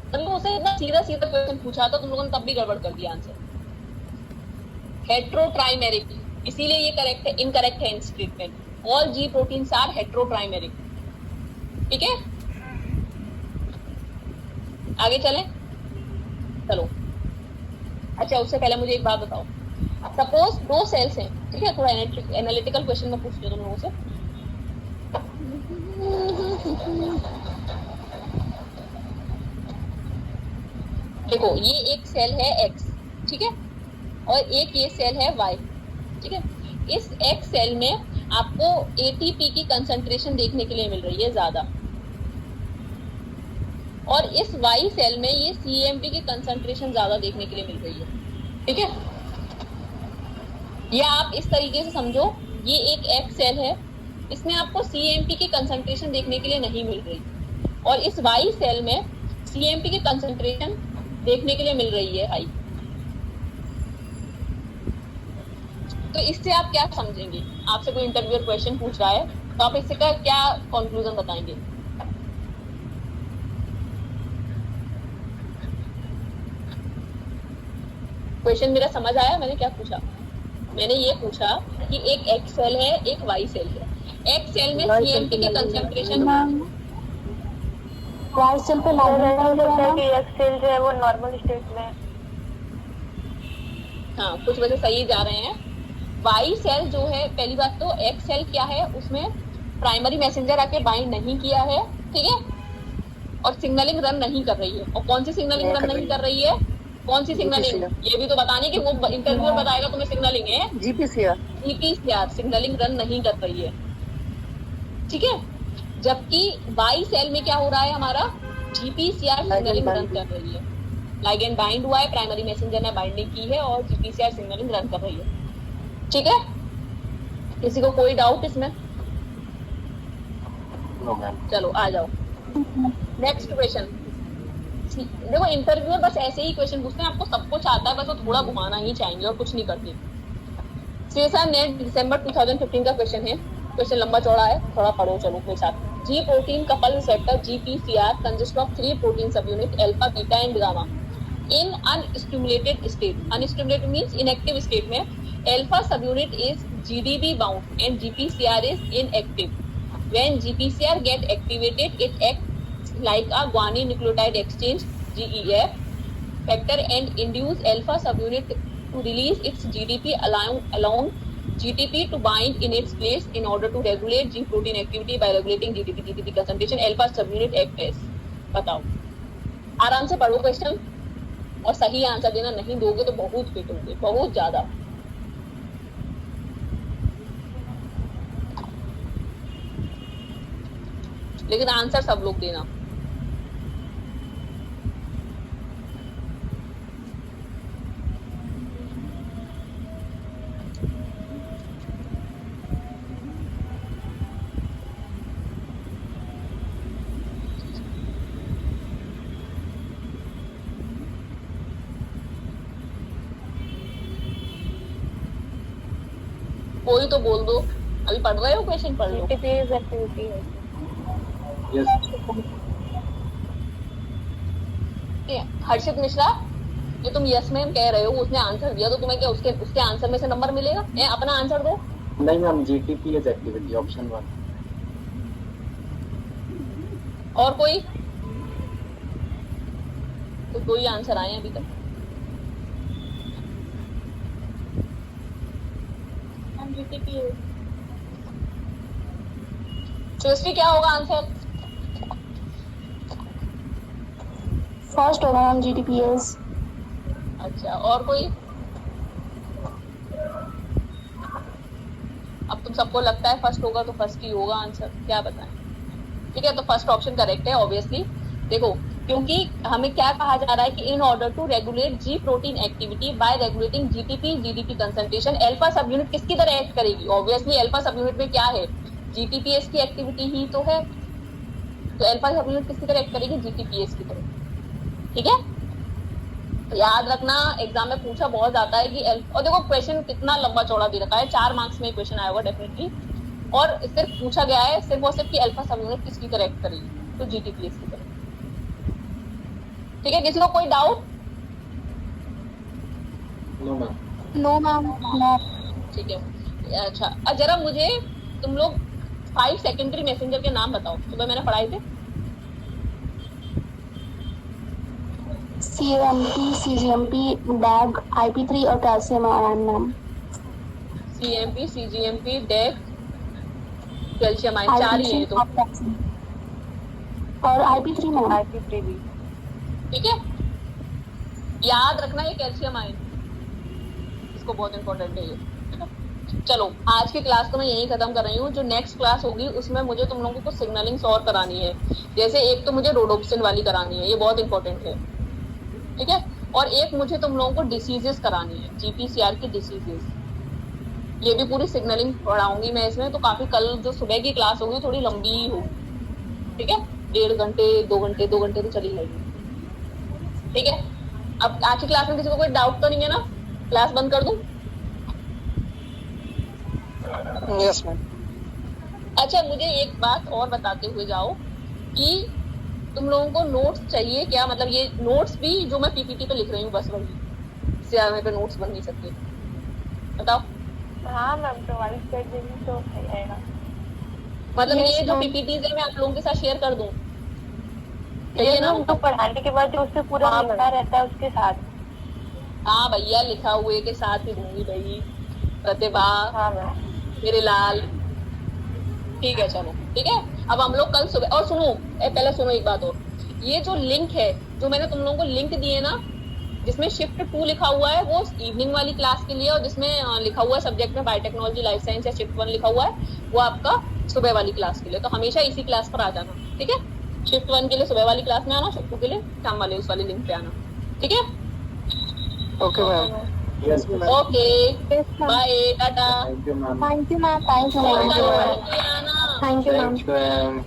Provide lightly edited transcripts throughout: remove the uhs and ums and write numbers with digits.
मतलब उसे इतना सीधा सीधा क्वेश्चन पूछा था, तुम लोगों ने तब भी गड़बड़ कर दिया आंसर। हेट्रोट्राइमेरिक, इसीलिए ये करेक्ट है, इनकरेक्ट है in statement. All G proteins are heterotrimeric. ठीक है, आगे चलें, चलो। अच्छा, उससे पहले मुझे एक बात बताओ, सपोज दो सेल्स हैं, ठीक है, थोड़ा एनालिटिकल क्वेश्चन में पूछती हूँ तुम लोगों से। देखो, ये एक सेल है एक्स, ठीक है, और एक ये सेल है वाई, ठीक है। इस एक्स सेल में आपको एटीपी की कंसंट्रेशन देखने के लिए मिल रही है ज्यादा, और इस वाई सेल में ये सीएमपी की कंसंट्रेशन ज्यादा देखने के लिए मिल रही है, ठीक है। या आप इस तरीके से समझो, ये एक एक्स सेल है, इसमें आपको सीएमपी की कंसंट्रेशन देखने के लिए नहीं मिल रही, और इस वाई सेल में सीएमपी की कंसंट्रेशन देखने के लिए मिल रही है हाई। तो इससे आप क्या समझेंगे? आपसे कोई इंटरव्यूअर क्वेश्चन पूछ रहा है, तो आप इससे का क्या कंक्लूजन बताएंगे? क्वेश्चन मेरा समझ आया? मैंने क्या पूछा? मैंने ये पूछा कि एक एक्स सेल है, एक वाई सेल है। एक्स सेल में सीएमपी की कंसंट्रेशन, वाई सेल पे एक्स सेल जो है वो नॉर्मल स्टेट में, हाँ, कुछ वजह सही जा रहे हैं। वाई सेल जो है, पहली बात तो एक्स सेल क्या है, उसमें प्राइमरी मैसेंजर आके बाइंड नहीं किया है, ठीक है, और सिग्नलिंग रन नहीं कर रही है। और कौन सी सिग्नलिंग रन नहीं कर रही है? कौन सी सिग्नलिंग? ये भी तो बताने कि वो इंटरव्यूअर बताएगा तुम्हें सिग्नलिंग है। जीपीसीआर सिग्नलिंग रन नहीं कर रही है, ठीक है। जबकि वाई सेल में क्या हो रहा है, हमारा जीपीसीआर सिग्नलिंग रन कर रही है। लाइगेंड बाइंड हुआ है, प्राइमरी मैसेंजर ने बाइंडिंग की है, और जीपीसीआर सिग्नलिंग रन कर रही है, ठीक है। किसी को कोई डाउट इसमें? चलो आ जाओ, नेक्स्ट क्वेश्चन। देखो, इंटरव्यूअर बस ऐसे ही क्वेश्चन पूछते हैं, आपको सब कुछ आता है, बस वो थोड़ा घुमाना ही चाहेंगे और कुछ नहीं करते। सीएसआर नेट दिसंबर 2015 का क्वेश्चन है, क्वेश्चन लंबा चौड़ा है, थोड़ा पढ़ो चलो मेरे साथ। जी protein couple receptor GPCR consist of 3 protein सब unit alpha, beta and gamma in unstimulated state. Unstimulated means inactive state में alpha subunit is GDB bound and GPCR is inactive. When GPCR get activated, it acts like a guanine nucleotide exchange GEF factor and induce alpha subunit to release its GDP along GTP to bind in its place in order to regulate G protein activity by regulating GTP concentration. Alpha subunit act as, बताओ, आराम से पढ़ो question, और सही answer देना, नहीं दोगे तो बहुत पिटोगे, बहुत ज्यादा। लेकिन आंसर सब लोग देना। कोई तो बोल दो, अभी पढ़ रहे हो क्वेश्चन, पढ़ लो। एक्टिविटी है। हर्षित मिश्रा, ये तुम यस मैम कह रहे हो, उसने आंसर दिया, तो तुम्हें क्या उसके आंसर में से नंबर मिलेगा? अपना आंसर दो। नहीं ma'am, GTP is activity, option 1। और कोई? तो दो ही आंसर आए अभी तक। सृष्टि, क्या होगा आंसर? फर्स्ट होगा मैम, जीटीपीएस। अच्छा, और कोई? अब तुम सबको लगता है फर्स्ट होगा, तो फर्स्ट ही होगा आंसर, क्या बताएं? ठीक है, तो फर्स्ट ऑप्शन करेक्ट है ऑब्वियसली। देखो, क्योंकि हमें क्या कहा जा रहा है कि in order to regulate G protein activity by regulating GTP GDP concentration, alpha subunit किसकी तरह एक्ट करेगी? ऑब्वियसली अल्फा सब यूनिट में क्या है? जीटीपीएस की एक्टिविटी ही तो है, तो अल्फा सब यूनिट किसकी तरह एक्ट करेगी? जीटीपीएस की तरह, ठीक है। तो याद रखना, एग्जाम में पूछा बहुत जाता है कि और देखो क्वेश्चन कितना लंबा चौड़ा दे रखा है, 4 मार्क्स में क्वेश्चन आया होगा डेफिनेटली, और सिर्फ पूछा गया है सिर्फ और सिर्फ कि अल्फा सब यूनिट किसकी तरह एक्ट करेगी, तो जीटीपीएस की तरह। ठीक है, किसी को कोई doubt? No ma'am. No, ma'am. No. ठीक है, अच्छा जरा मुझे तुम लोग 5 सेकेंडरी मैसेंजर के नाम बताओ, सुबह मैंने पढ़ाए थे। CMP, CGMP, DAG, IP3 और calcium ion, ma'am. CMP, CGMP, DEC, calcium ion, 4 ही है ये तो। और IP3, मैम. IP3 भी। ठीक है, याद रखना ये कैल्शियम आयन, इसको बहुत इंपॉर्टेंट है ये। चलो आज की क्लास तो मैं यही खत्म कर रही हूँ। जो नेक्स्ट क्लास होगी उसमें मुझे तुम लोगों को सिग्नलिंग्स और करानी है। जैसे एक तो मुझे रोडोप्सिन वाली करानी है, ये बहुत इंपॉर्टेंट है, ठीक है। और एक मुझे तुम लोगों को डिसीजेस करानी है, GPCR की डिसीजेस, ये भी पूरी सिग्नलिंग पढ़ाऊंगी मैं इसमें। तो काफी कल जो सुबह की क्लास होगी थोड़ी लंबी ही होगी, ठीक है, 1.5 घंटे 2 घंटे 2 घंटे तो चली जाएगी, ठीक है। अब आज की क्लास में किसी को कोई डाउट तो नहीं है ना? क्लास बंद कर दूं? Yes ma'am. अच्छा मुझे एक बात और बताते हुए जाओ कि तुम लोगों को नोट्स चाहिए क्या? मतलब ये नोट्स भी जो मैं PPT पे लिख रही हूँ बस वही, इससे ज्यादा पे नोट्स बन नहीं सकते, बताओ। हाँ मैम, प्रोवाइड कर देंगे तो सही रहेगा। मतलब Yes, ये जो ma'am. PPTs है मैं आप लोगों के साथ शेयर कर दूं, ये चाहिए ना? ना तो पढ़ाने के बाद जो उससे पूरा हाँ, लिखना रहता है उसके साथ। हाँ भैया, लिखा हुए के साथ ही दूंगी भाई, प्रतिभा हाँ मैम। मेरे लाल, ठीक है चलो, ठीक है। अब हम लोग कल सुबह, और सुनो पहले सुनो एक बात और, ये जो लिंक है जो मैंने तुम लोगों को लिंक दिए ना, जिसमें शिफ्ट 2 लिखा हुआ है वो इवनिंग वाली क्लास के लिए, और जिसमें लिखा हुआ है सब्जेक्ट में बायोटेक्नोलॉजी लाइफ साइंस या शिफ्ट 1 लिखा हुआ है वो आपका सुबह वाली क्लास के लिए। तो हमेशा इसी क्लास पर आ जाना, ठीक है। शिफ्ट 1 के लिए सुबह वाली क्लास में आना, शिफ्ट 2 के लिए शाम वाले उस वाली लिंक पे आना, ठीक है। Okay ma'am. Yes ma'am. Okay Yes, ma'am. Bye, टाटा। Thank you ma'am. Thank you, ma'am. Thank you, और ma'am. कल ma'am. पढ़ के आना। Thank you, ma'am. Thank you ma'am.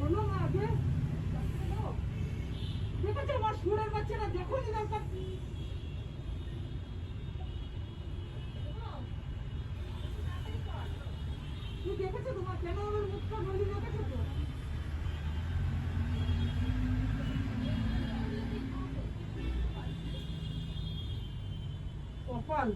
হলো না আগে দেখেছো আমার সুরের বাচ্চারা যখনই দরকার তুই দেখেছো তোমার কেন আমার মুখটা বলি দেখেছো তো কপাল